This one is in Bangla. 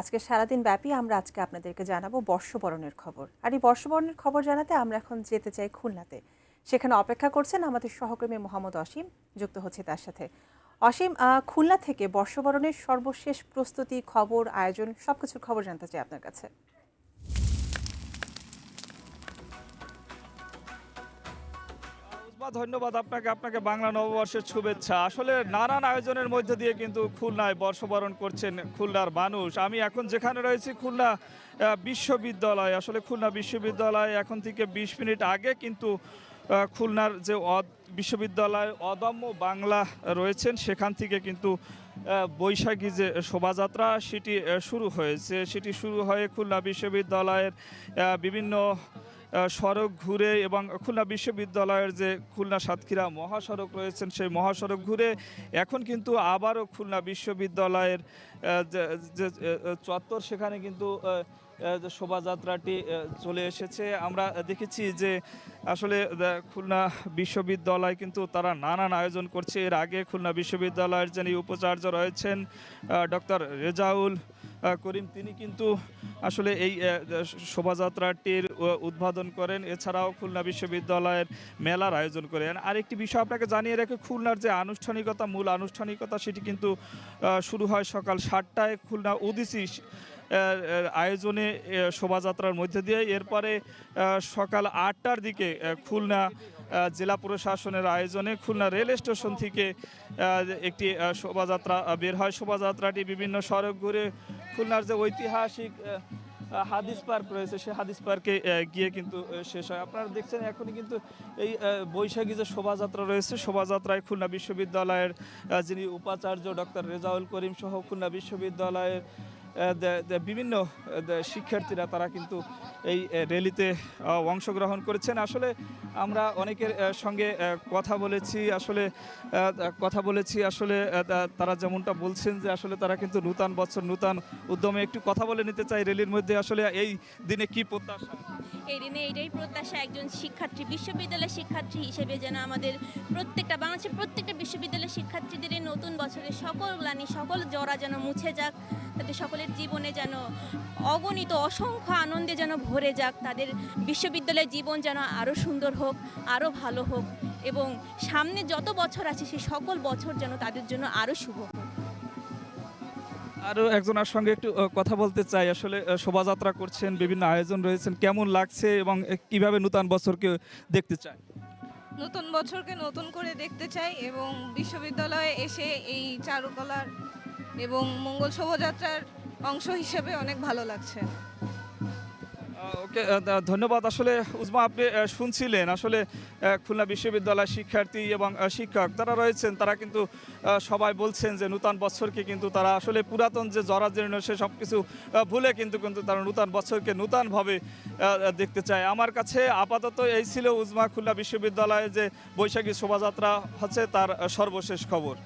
আজকে সারাদিন ব্যাপী আমরা আজকে আপনাদেরকে জানাবো বর্ষবরণের খবর। আর এই বর্ষবরণের খবর জানাতে আমরা এখন যেতে চাই খুলনাতে। সেখানে অপেক্ষা করছেন আমাদের সহকর্মী মোহাম্মদ অসীম, যুক্ত হচ্ছে তার সাথে। অসীম, খুলনা থেকে বর্ষবরণের সর্বশেষ প্রস্তুতি, খবর, আয়োজন সবকিছুর খবর জানতে চাই আপনার কাছে। ধন্যবাদ আপনাকে বাংলা নববর্ষের শুভেচ্ছা। আসলে নানান আয়োজনের মধ্যে দিয়ে কিন্তু খুলনায় বর্ষবরণ করছেন খুলনার মানুষ। আমি এখন যেখানে রয়েছি খুলনা বিশ্ববিদ্যালয়, আসলে খুলনা বিশ্ববিদ্যালয় এখন থেকে ২০ মিনিট আগে কিন্তু খুলনার যে বিশ্ববিদ্যালয় অদম্য বাংলা রয়েছেন সেখান থেকে কিন্তু বৈশাখী যে শোভাযাত্রা সেটি শুরু হয়েছে। সেটি শুরু হয়ে খুলনা বিশ্ববিদ্যালয়ের বিভিন্ন সড়ক ঘুরে এবং খুলনা বিশ্ববিদ্যালয়ের যে খুলনা সাতক্ষীরা মহাসড়ক রয়েছেন সেই মহাসড়ক ঘুরে এখন কিন্তু আবারও খুলনা বিশ্ববিদ্যালয়ের যে চত্বর সেখানে কিন্তু শোভাযাত্রাটি চলে এসেছে। আমরা দেখেছি যে আসলে খুলনা বিশ্ববিদ্যালয় কিন্তু তারা নানান আয়োজন করছে। এর আগে খুলনা বিশ্ববিদ্যালয়ের যিনি উপাচার্য রয়েছেন ডক্টর রেজাউল করিম, তিনি কিন্তু আসলে এই শোভাযাত্রাটির উদ্বোধন করেন। এছাড়াও খুলনা বিশ্ববিদ্যালয়ের মেলার আয়োজন করেন। আরেকটি বিষয় আপনাকে জানিয়ে রেখে, খুলনার যে আনুষ্ঠানিকতা, মূল আনুষ্ঠানিকতা সেটি কিন্তু শুরু হয় সকাল ৭টায় খুলনা উদিসি আয়োজনে শোভাযাত্রার মধ্যে দিয়ে। এরপরে সকাল ৮টার দিকে খুলনা জেলা প্রশাসনের আয়োজনে খুলনা রেল স্টেশন থেকে একটি শোভাযাত্রা বের হয়। শোভাযাত্রাটি বিভিন্ন সড়ক ঘুরে খুলনার যে ঐতিহাসিক হাদিস পার্ক রয়েছে সেই হাদিস পার্কে গিয়ে কিন্তু শেষ হয়। আপনারা দেখছেন এখনই কিন্তু এই বৈশাখী যে শোভাযাত্রা রয়েছে, শোভাযাত্রায় খুলনা বিশ্ববিদ্যালয়ের যিনি উপাচার্য ডক্টর রেজাউল করিম সহ খুলনা বিশ্ববিদ্যালয়ের বিভিন্ন শিক্ষার্থীরা তারা কিন্তু এই র্যালিতে অংশগ্রহণ করেছেন। আসলে আমরা অনেকের সঙ্গে কথা বলেছি আসলে তারা যেমনটা বলছেন যে আসলে তারা কিন্তু নূতন বছর নূতন উদ্যমে একটু কথা বলে নিতে চাই র্যালির মধ্যে। আসলে এই দিনে কি প্রত্যাশা? এই দিনে এটাই প্রত্যাশা, একজন শিক্ষার্থী, বিশ্ববিদ্যালয়ের শিক্ষার্থী হিসেবে যেন আমাদের বাংলাদেশের প্রত্যেকটা বিশ্ববিদ্যালয়ের শিক্ষার্থীদের এই নতুন বছরের সকল গ্লানি, সকল জরা যেন মুছে যাক, তাদের সকলের জীবনে যেন অগণিত অসংখ্য আনন্দে যেন ভরে যাক, তাদের বিশ্ববিদ্যালয়ের জীবন যেন আরও সুন্দর হোক, আরও ভালো হোক এবং সামনে যত বছর আছে সেই সকল বছর যেন তাদের জন্য আরও শুভ হোক। আরও একজনের সঙ্গে একটু কথা বলতে চাই। আসলে শোভাযাত্রা করছেন, বিভিন্ন আয়োজন রয়েছেন, কেমন লাগছে এবং কিভাবে নূতন বছরকে দেখতে চায়? নতুন বছরকে নতুন করে দেখতে চাই এবং বিশ্ববিদ্যালয়ে এসে এই চারুকলার এবং মঙ্গল শোভাযাত্রার অংশ হিসেবে অনেক ভালো লাগছে। ওকে, ধন্যবাদ। আসলে উজমা, আপনি শুনছিলেন আসলে খুলনা বিশ্ববিদ্যালয়ের শিক্ষার্থী এবং শিক্ষক তারা রয়েছেন, তারা কিন্তু সবাই বলছেন যে নূতন বছরকে কিন্তু তারা আসলে পুরাতন যে জরাজীর্ণ সে সব কিছু ভুলে কিন্তু তারা নূতন বছরকে নূতনভাবে দেখতে চায়। আমার কাছে আপাতত এই ছিল উজমা, খুলনা বিশ্ববিদ্যালয়ে যে বৈশাখী শোভাযাত্রা হচ্ছে তার সর্বশেষ খবর।